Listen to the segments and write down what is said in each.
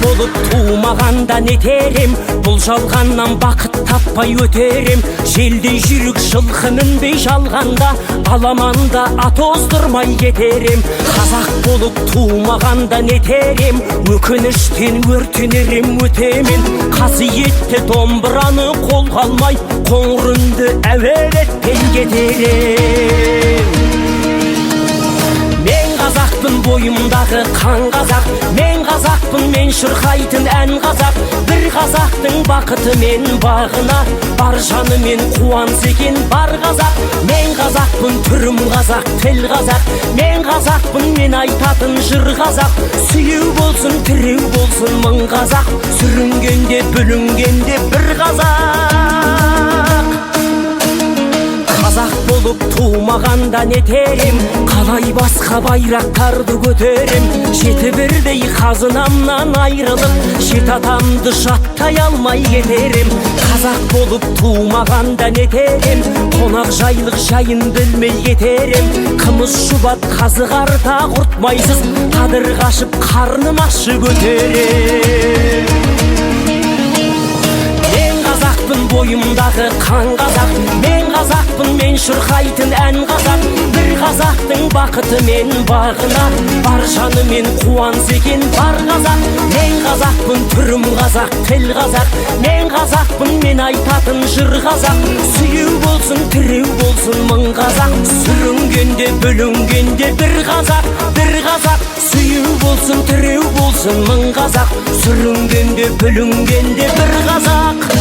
болып тумағанда нетерем, бұл жалғаннан бақыт таппай өтерем. Желдей жүрек жылқы мінбей жалғанда, аламанда ат оздырмай кетерем. Қазақ болып тумағанда нетерем, өкініштен өртенерем өтемен. Қасиетті домбыраны қолға алмай, қоңыр үнді әуелетпен кетерем. Мен қазақпын, бойымдағы қан қазақ, мен қазақпын, мен шырқайтын ән қазақ. Бір қазақтың бақыты мен бағына, бар жанымен қуанса екен бар қазақ. Мен қазақпын, түрім қазақ, тіл қазақ, мен қазақпын, мен айтатын жыр қазақ. Сүйеу болсын, тіреу болсын мың қазақ, сүрінгенде бүлінгенде бір қазақ. Қазақ болып тумағанда нетерем, қалай басқа байрақтарды көтерем. Жеті бірдей қазынамнан айрылып, жет атамды жаттай алмай кетерем. Қазақ болып тумағанда нетерем, қонақ жайлық жайын білмей кетерем. Қымыз шұбат қазы қарта құртмайсыз, қадыр қашып қарным ашы көтерем. Бойымдағы қан қазақ, мен қазақпын, мен шырқайтын ән қазақ. Бір қазақтың бақыты мен бағына, бар жанымен қуанса екен бар қазақ. Мен қазақпын, түрім қазақ, тіл қазақ, мен қазақпын, мен айтатын жыр қазақ. Сүйеу болсын, тіреу болсын мың қазақ, сүрінгенде бүлінгенде бір қазақ, бір қазақ. Сүйеу болсын, тіреу болсын мың қазақ, сүрінгенде бүлінгенде бір қазақ.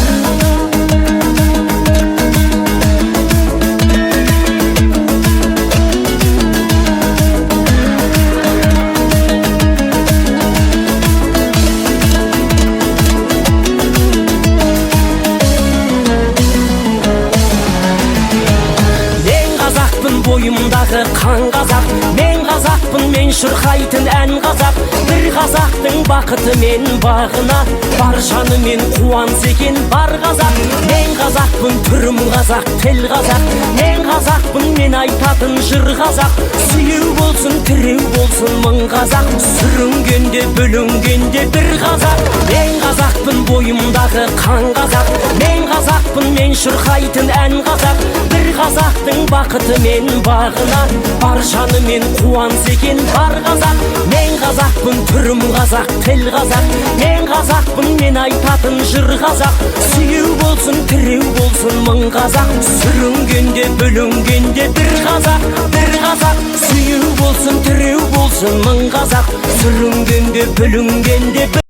Бойымдағы қан қазақ, мен қазақпын, мен шырқайтын ән қазақ. Бір қазақтың бақыты мен бағына, бар жанымен қуанса екен бар қазақ. Мен қазақпын, түрім қазақ, тіл қазақ, мен қазақпын, мен айтатын жыр қазақ. Сүйеу болсын, тіреу болсын мың қазақ, сүрінгенде бүлінгенде бір қазақ. Мен қазақпын, бойымдағы қан қазақ, мен қазақпын, мен шырқайтын ән қазақ. Бір қазақтың бақыты мен бағына, бар жанымен қуанса екен бар қазақ. Мен қазақпын, түрім қазақ, тіл қазақ, мен қазақпын, мен айтатын жыр қазақ. Сүйеу болсын, тіреу болсын мың қазақ, сүрінгенде бүлінгенде бір қазақ, бір қазақ. Сүйеу болсын, тіреу болсын мың қазақ, сүрінгенде бүлінгенде бір